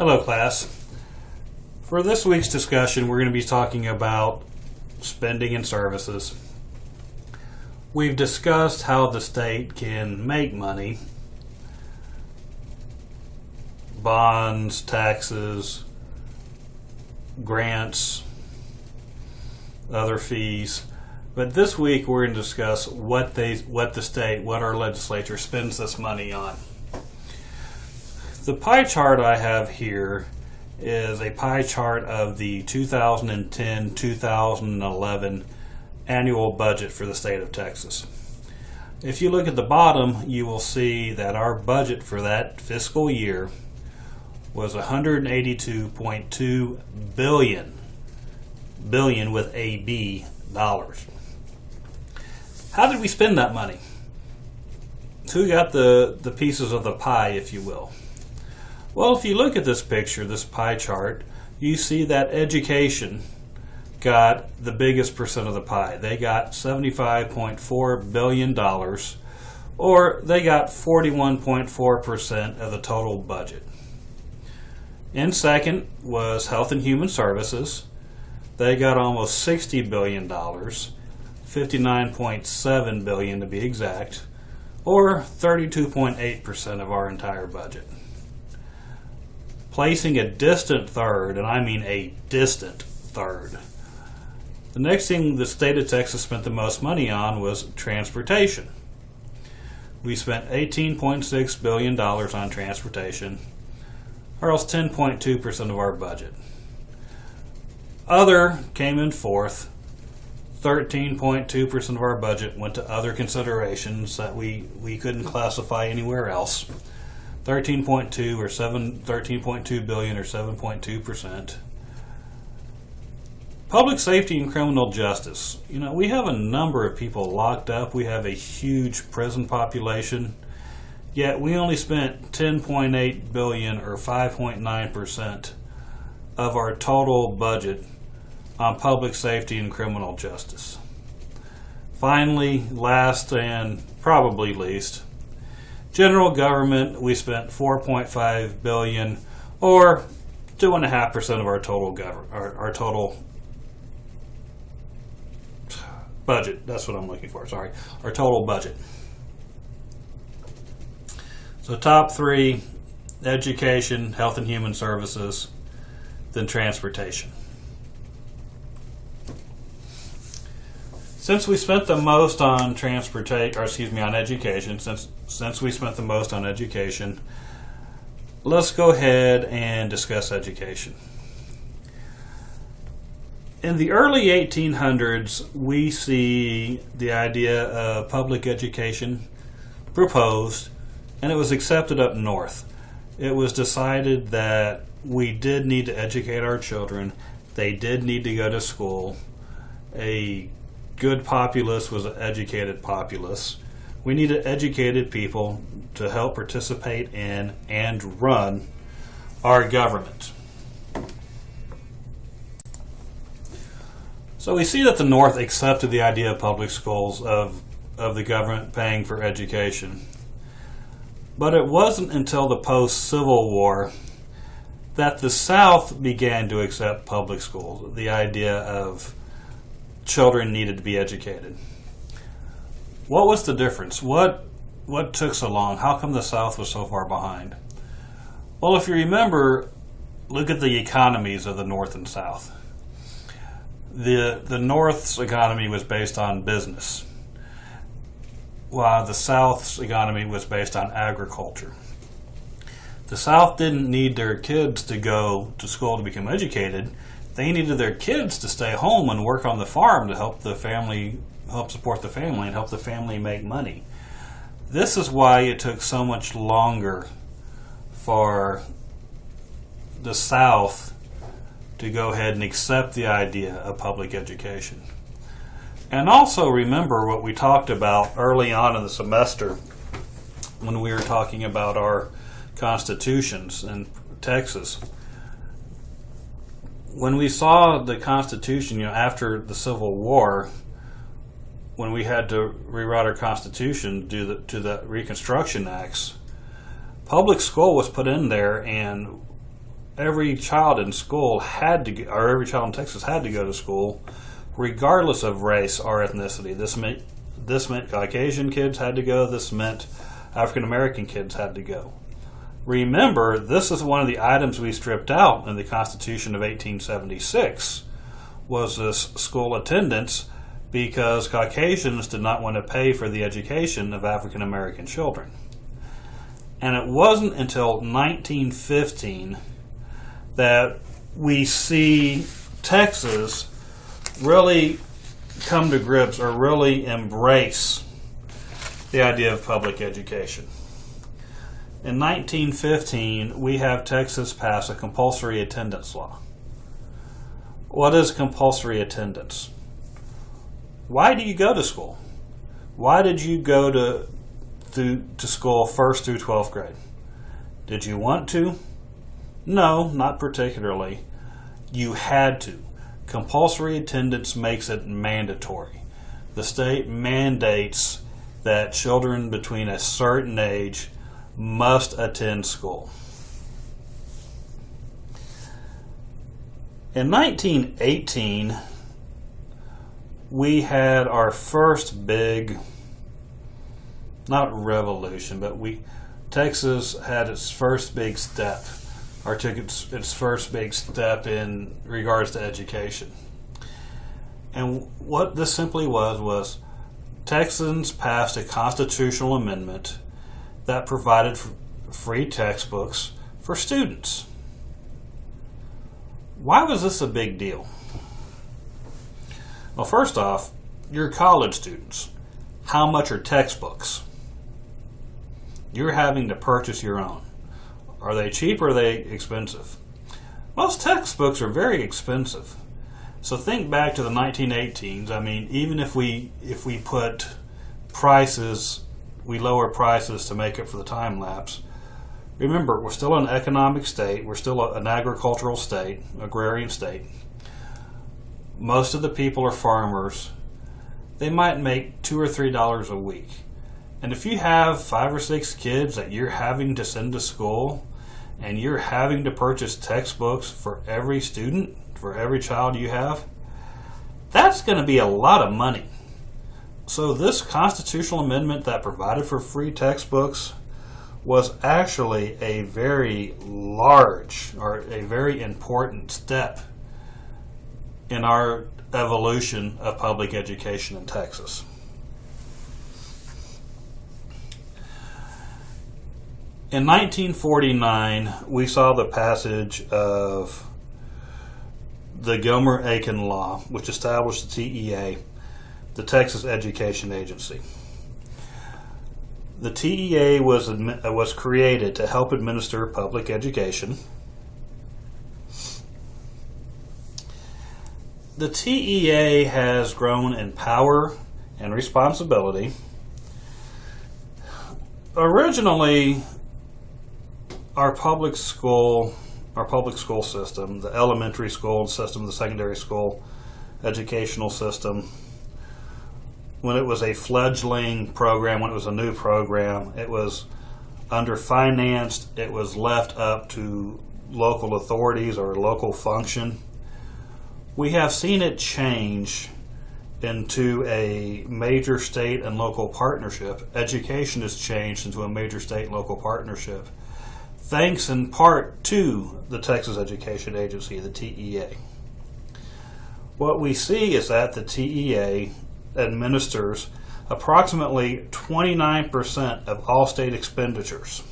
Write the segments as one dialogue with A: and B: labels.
A: Hello class. For this week's discussion, we're going to be talking about spending and services. We've discussed how the state can make money, bonds, taxes, grants, other fees. But this week we're going to discuss what our legislature spends this money on. The pie chart I have here is a pie chart of the 2010-2011 annual budget for the state of Texas. If you look at the bottom, you will see that our budget for that fiscal year was $182.2 billion with a B dollars. How did we spend that money? Who got the pieces of the pie, if you will? Well, if you look at this picture, this pie chart, you see that education got the biggest percent of the pie. They got $75.4 billion, or they got 41.4% of the total budget. In second was Health and Human Services. They got almost $60 billion, $59.7 billion to be exact, or 32.8% of our entire budget. Placing a distant third, and I mean a distant third. The next thing the state of Texas spent the most money on was transportation. We spent $18.6 billion on transportation, or else 10.2% of our budget. Other came in fourth. 13.2% of our budget went to other considerations that we couldn't classify anywhere else. 13.2 billion or 7.2%. Public safety and criminal justice. We have a number of people locked up. We have a huge prison population. Yet we only spent 10.8 billion or 5.9% of our total budget on public safety and criminal justice. Finally, last and probably least, general government. We spent 4.5 billion or 2.5% of our total our total budget. That's what I'm looking for. Sorry, our total budget. So top three: education, health and human services, then transportation. Since we spent the most on education, since we spent the most on education, let's go ahead and discuss education. In the early 1800s, we see the idea of public education proposed, and it was accepted up north. It was decided that we did need to educate our children. They did need to go to school. A good populace was an educated populace. We needed educated people to help participate in and run our government. So we see that the North accepted the idea of public schools, of the government paying for education. But it wasn't until the post-Civil War that the South began to accept public schools, the idea of children needed to be educated. What was the difference? What took so long? How come the South was so far behind? Well, if you remember, look at the economies of the North and South. The North's economy was based on business, while the South's economy was based on agriculture. The South didn't need their kids to go to school to become educated. They needed their kids to stay home and work on the farm to help support the family and help the family make money. This is why it took so much longer for the South to go ahead and accept the idea of public education. And also remember what we talked about early on in the semester when we were talking about our constitutions in Texas. When we saw the Constitution, after the Civil War, when we had to rewrite our Constitution due to the Reconstruction Acts, public school was put in there, and every child in school had to, or every child in Texas had to go to school, regardless of race or ethnicity. This meant Caucasian kids had to go. This meant African American kids had to go. Remember, this is one of the items we stripped out in the Constitution of 1876, was this school attendance, because Caucasians did not want to pay for the education of African American children. And it wasn't until 1915 that we see Texas really come to grips or really embrace the idea of public education. In 1915, we have Texas pass a compulsory attendance law. What is compulsory attendance? Why do you go to school? Why did you go to school 1st through 12th grade? Did you want to? No, not particularly. You had to. Compulsory attendance makes it mandatory. The state mandates that children between a certain age must attend school. In 1918, we had our first big, not revolution, but Texas had its first big step, or took its first big step in regards to education. And what this simply was Texans passed a constitutional amendment that provided free textbooks for students. Why was this a big deal? Well, first off, you're college students. How much are textbooks? You're having to purchase your own. Are they cheap or are they expensive? Most textbooks are very expensive. So think back to the 1918s. I mean, even if we put prices, we lower prices to make up for the time lapse. Remember, we're still an economic state. We're still an agricultural state, agrarian state. Most of the people are farmers. They might make $2 or $3 a week. And if you have 5 or 6 kids that you're having to send to school, and you're having to purchase textbooks for every student, for every child you have, that's going to be a lot of money. So this constitutional amendment that provided for free textbooks was actually a very large, or a very important step in our evolution of public education in Texas. In 1949, we saw the passage of the Gomer-Aiken Law, which established the TEA, the Texas Education Agency. The TEA was created to help administer public education. The TEA has grown in power and responsibility. Originally, our public school system, the elementary school system, the secondary school educational system, when it was a fledgling program, when it was a new program, it was underfinanced. It was left up to local authorities or local function. We have seen it change into a major state and local partnership. Education has changed into a major state and local partnership, thanks in part to the Texas Education Agency, the TEA. What we see is that the TEA administers approximately 29% of all state expenditures.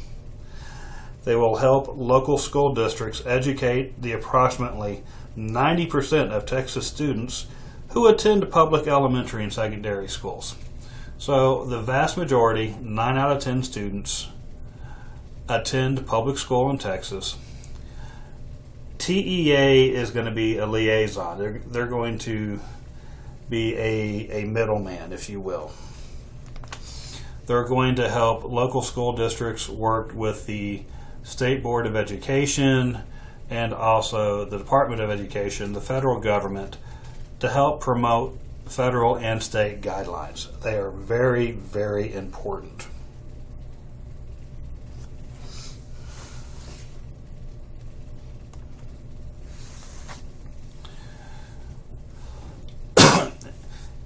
A: They will help local school districts educate the approximately 90% of Texas students who attend public elementary and secondary schools. So the vast majority, 9 out of 10 students, attend public school in Texas. TEA is going to be a liaison. They're going to be a middleman, if you will. They're going to help local school districts work with the State Board of Education and also the Department of Education, the federal government, to help promote federal and state guidelines. They are very, very important.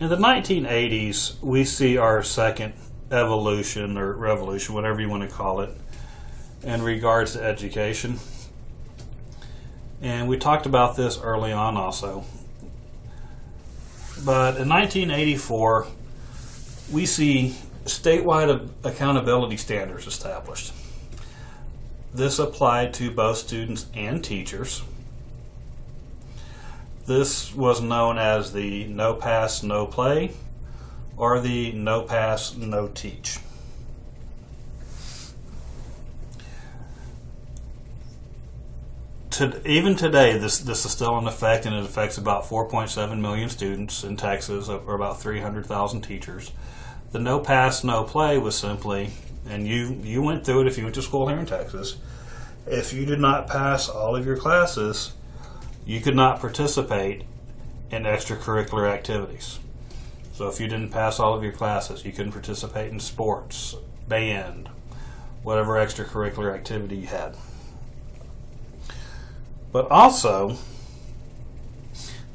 A: In the 1980s, we see our second evolution or revolution, whatever you want to call it, in regards to education. And we talked about this early on also. But in 1984, we see statewide accountability standards established. This applied to both students and teachers. This was known as the no pass, no play, or the no pass, no teach. Even today, this is still in effect, and it affects about 4.7 million students in Texas, or about 300,000 teachers. The no pass, no play was simply, and you went through it if you went to school here in Texas, if you did not pass all of your classes, you could not participate in extracurricular activities. So if you didn't pass all of your classes, you couldn't participate in sports, band, whatever extracurricular activity you had. But also,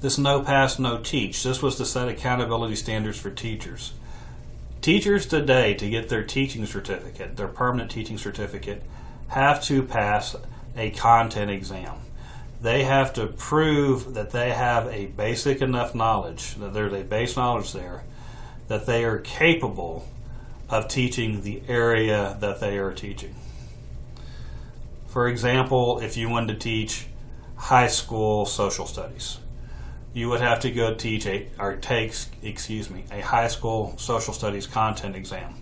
A: this no pass, no teach, this was to set accountability standards for teachers. Teachers today, to get their teaching certificate, their permanent teaching certificate, have to pass a content exam. They have to prove that they have a basic enough knowledge, that there's a base knowledge there, that they are capable of teaching the area that they are teaching. For example, if you wanted to teach high school social studies, you would have to go take a high school social studies content exam.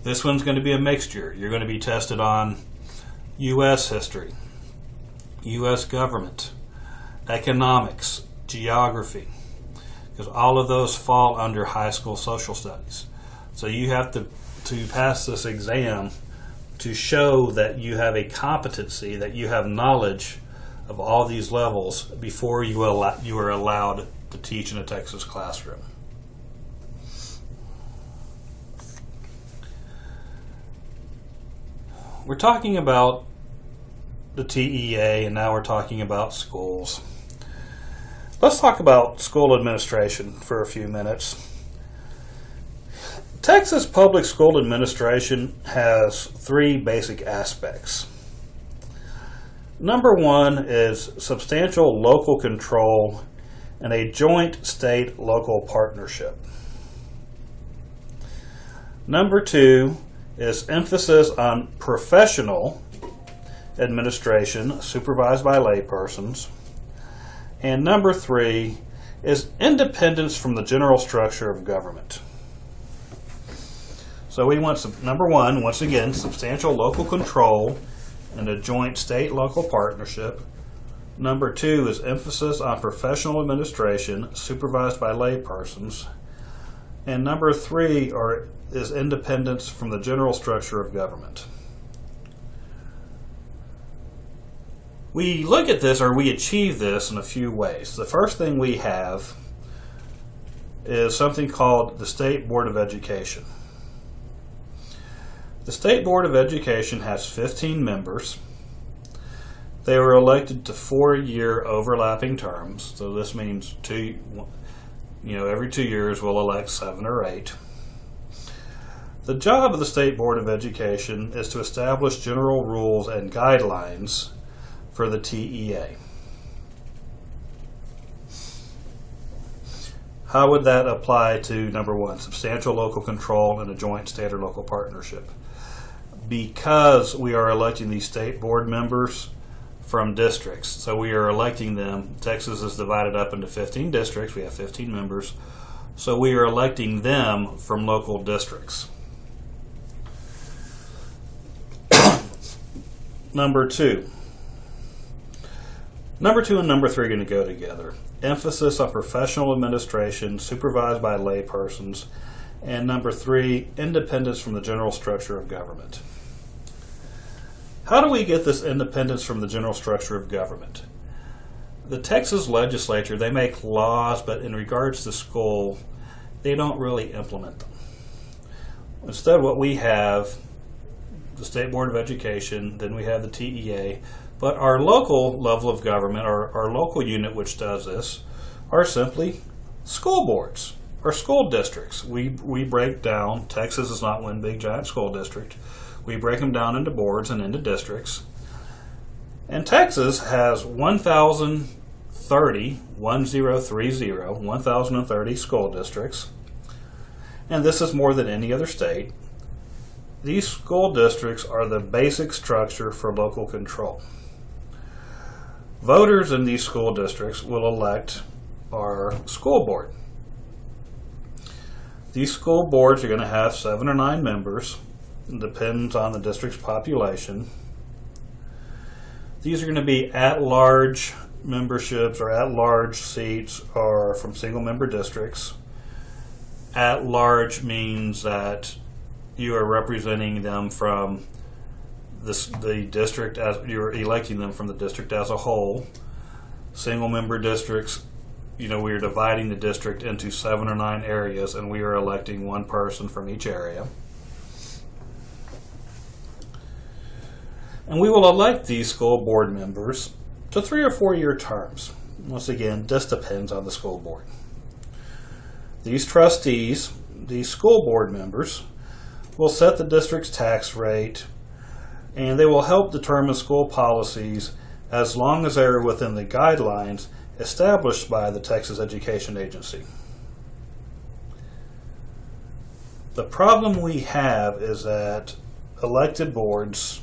A: This one's going to be a mixture. You're going to be tested on U.S. history, U.S. government, economics, geography, because all of those fall under high school social studies. So you have to pass this exam to show that you have a competency, that you have knowledge of all these levels before you are allowed to teach in a Texas classroom. We're talking about the TEA, and now we're talking about schools. Let's talk about school administration for a few minutes. Texas public school administration has three basic aspects. Number one is substantial local control and a joint state-local partnership. Number two is emphasis on professional administration supervised by laypersons. And number three is independence from the general structure of government. So we want number one, once again, substantial local control and a joint state-local partnership. Number two is emphasis on professional administration supervised by laypersons. And number three is independence from the general structure of government. We look at this, or we achieve this in a few ways. The first thing we have is something called the State Board of Education. The State Board of Education has 15 members. They were elected to 4-year overlapping terms, so this means every 2 years we'll elect 7 or 8. The job of the State Board of Education is to establish general rules and guidelines for the TEA. How would that apply to number one, substantial local control and a joint state or local partnership? Because we are electing these state board members from districts, so we are electing them. Texas is divided up into 15 districts. We have 15 members, so we are electing them from local districts. Number two and number three are going to go together. Emphasis on professional administration supervised by laypersons. And number three, independence from the general structure of government. How do we get this independence from the general structure of government? The Texas legislature, they make laws, but in regards to school, they don't really implement them. Instead, what we have, the State Board of Education, then we have the TEA, but our local level of government, our local unit which does this, are simply school boards. are school districts. We break down, Texas is not one big giant school district. We break them down into boards and into districts. And Texas has 1,030 school districts. And this is more than any other state. These school districts are the basic structure for local control. Voters in these school districts will elect our school board. These school boards are going to have 7 or 9 members. It depends on the district's population. These are going to be at-large memberships or at-large seats or from single-member districts. At-large means that you are representing them from the district, as you're electing them from the district as a whole. Single-member districts, we are dividing the district into 7 or 9 areas, and we are electing one person from each area. And we will elect these school board members to 3 or 4 year terms. Once again, this depends on the school board. These trustees, these school board members, will set the district's tax rate, and they will help determine school policies as long as they are within the guidelines established by the Texas Education Agency. The problem we have is that elected boards,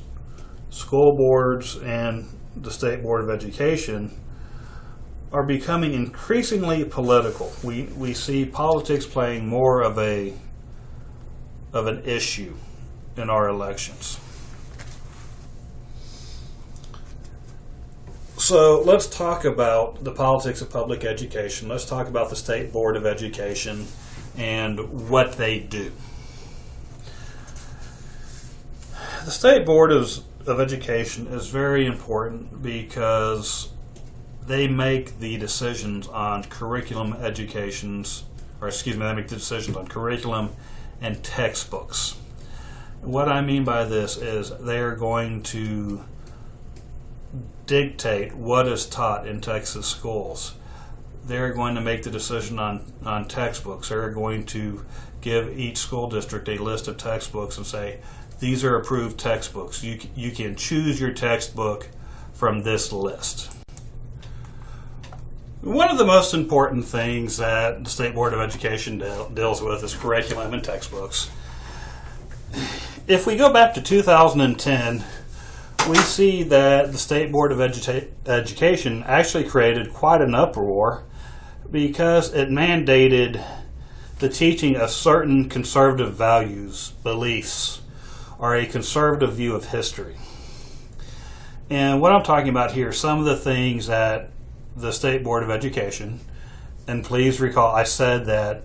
A: school boards, and the State Board of Education are becoming increasingly political. We see politics playing more of an issue in our elections. So let's talk about the politics of public education. Let's talk about the State Board of Education and what they do. The State Board of Education is very important because they make the decisions on curriculum they make the decisions on curriculum and textbooks. What I mean by this is they are going to dictate what is taught in Texas schools. They're going to make the decision on textbooks. They're going to give each school district a list of textbooks and say, these are approved textbooks. You can choose your textbook from this list. One of the most important things that the State Board of Education deals with is curriculum and textbooks. If we go back to 2010, we see that the State Board of Education actually created quite an uproar because it mandated the teaching of certain conservative values, beliefs, or a conservative view of history. And what I'm talking about here, some of the things that the State Board of Education, and please recall I said that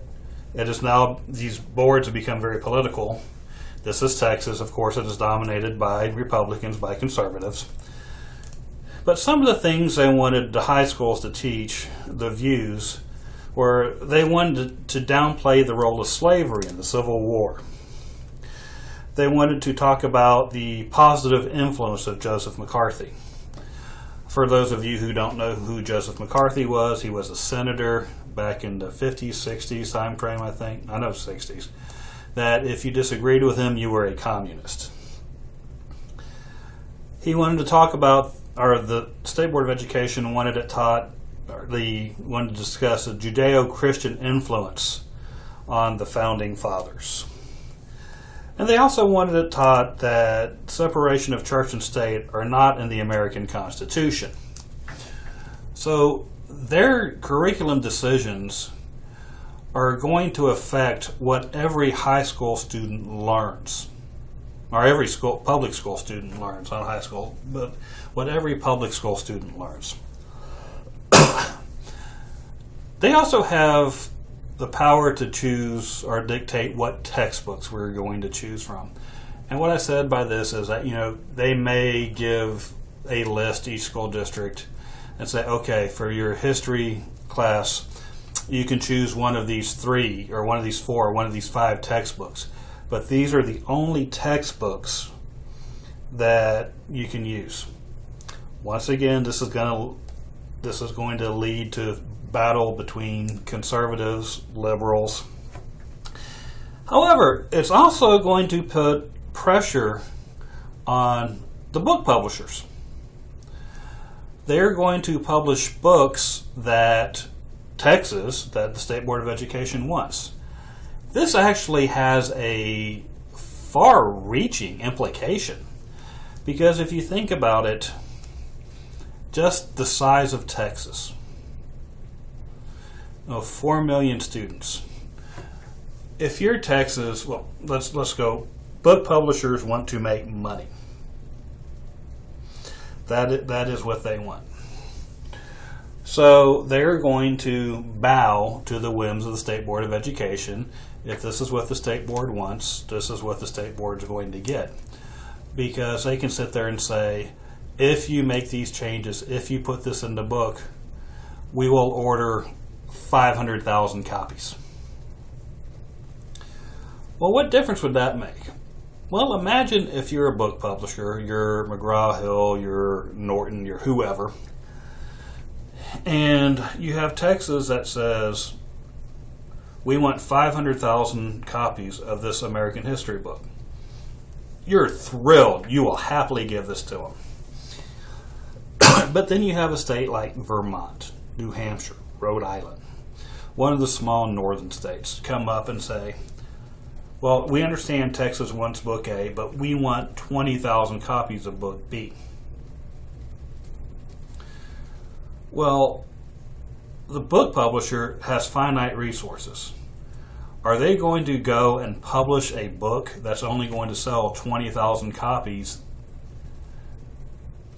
A: it is now, these boards have become very political. This is Texas, of course. It is dominated by Republicans, by conservatives. But some of the things they wanted the high schools to teach, the views, were they wanted to downplay the role of slavery in the Civil War. They wanted to talk about the positive influence of Joseph McCarthy. For those of you who don't know who Joseph McCarthy was, he was a senator back in the 50s, 60s time frame, I think. I know 60s. That if you disagreed with him, you were a communist. He wanted to talk about, or the State Board of Education wanted it taught, wanted to discuss the Judeo-Christian influence on the founding fathers. And they also wanted it taught that separation of church and state are not in the American Constitution. So their curriculum decisions are going to affect what every high school student learns, or every public school student learns, not high school, but what every public school student learns. They also have the power to choose or dictate what textbooks we're going to choose from. And what I said by this is that, they may give a list, each school district, and say, okay, for your history class, you can choose one of these 3 or one of these 4 or one of these 5 textbooks. But these are the only textbooks that you can use. Once again, this is going to lead to battle between conservatives, liberals. However, it's also going to put pressure on the book publishers. They're going to publish books that Texas, that the State Board of Education wants. This actually has a far-reaching implication, because if you think about it, just the size of Texas, 4 million students. If you're Texas, well, let's go. Book publishers want to make money. That is what they want. So they're going to bow to the whims of the State Board of Education. If this is what the State Board wants, this is what the State Board is going to get. Because they can sit there and say, if you make these changes, if you put this in the book, we will order 500,000 copies. Well, what difference would that make? Well, imagine if you're a book publisher, you're McGraw-Hill, you're Norton, you're whoever, and you have Texas that says, we want 500,000 copies of this American history book. You're thrilled. You will happily give this to them. But then you have a state like Vermont, New Hampshire, Rhode Island, one of the small northern states, come up and say, well, we understand Texas wants book A, but we want 20,000 copies of book B. Well, the book publisher has finite resources. Are they going to go and publish a book that's only going to sell 20,000 copies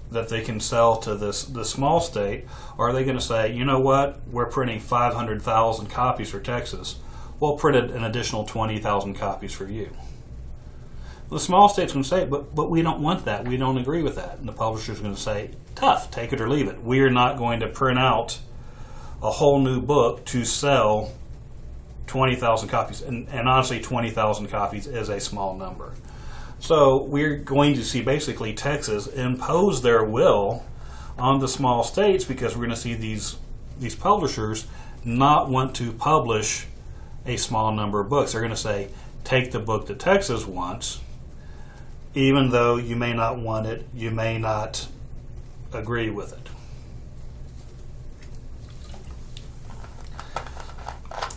A: that they can sell to this small state? Or are they going to say, you know what, we're printing 500,000 copies for Texas. We'll print an additional 20,000 copies for you. The small state's going to say, but we don't want that. We don't agree with that. And the publisher's going to say, tough, take it or leave it. We are not going to print out a whole new book to sell 20,000 copies. And honestly, 20,000 copies is a small number. So we're going to see basically Texas impose their will on the small states, because we're going to see these publishers not want to publish a small number of books. They're going to say, take the book that Texas wants, even though you may not want it, you may not agree with it.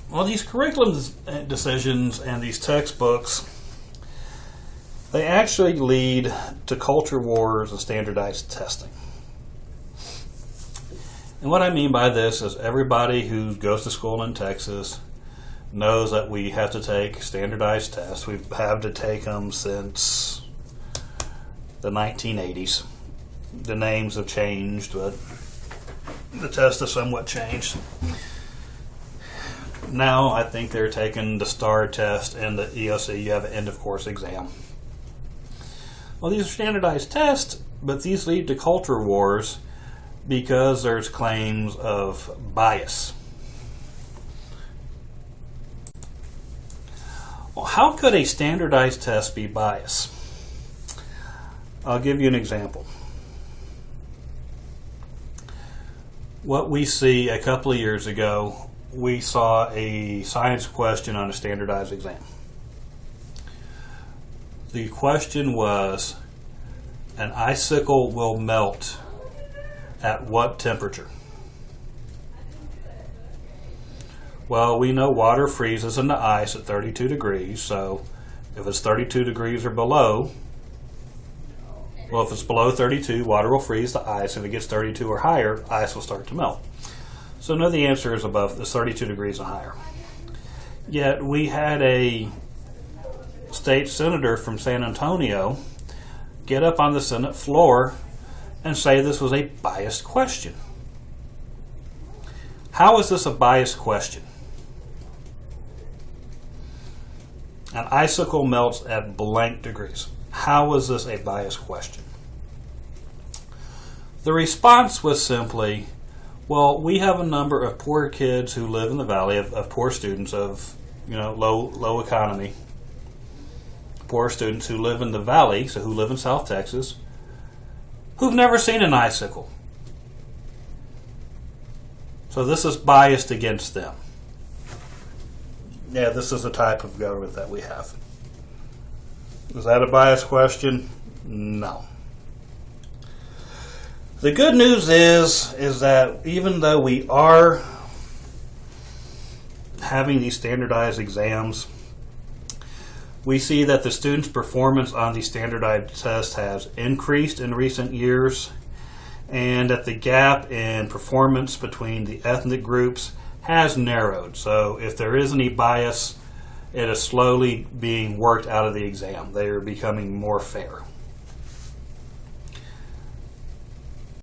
A: Well, these curriculum decisions and these textbooks, they actually lead to culture wars and standardized testing. And what I mean by this is everybody who goes to school in Texas knows that we have to take standardized tests. We've had to take them since the 1980s. The names have changed, but the test has somewhat changed. Now I think they're taking the STAR test and the EOC. You have an end-of-course exam. Well, these are standardized tests, but these lead to culture wars because there's claims of bias. Well, how could a standardized test be biased? I'll give you an example. What we see a couple of years ago, we saw a science question on a standardized exam. The question was, an icicle will melt at what temperature? Well, we know water freezes into ice at 32 degrees, so if it's 32 degrees or below, well, if it's below 32, water will freeze to ice. If it gets 32 or higher, ice will start to melt. So no, the answer is above the 32 degrees and higher. Yet we had a state senator from San Antonio get up on the Senate floor and say this was a biased question. How is this a biased question? An icicle melts at blank degrees. How is this a biased question? The response was simply, well, we have a number of poor kids who live in the valley, of poor students, of low economy, poor students who live in the valley, so who live in South Texas, who've never seen an icicle. So this is biased against them. Yeah, this is the type of government that we have. Is that a biased question? No. The good news is that even though we are having these standardized exams, we see that the students' performance on these standardized tests has increased in recent years, and that the gap in performance between the ethnic groups has narrowed. So if there is any bias, it is slowly being worked out of the exam. They are becoming more fair.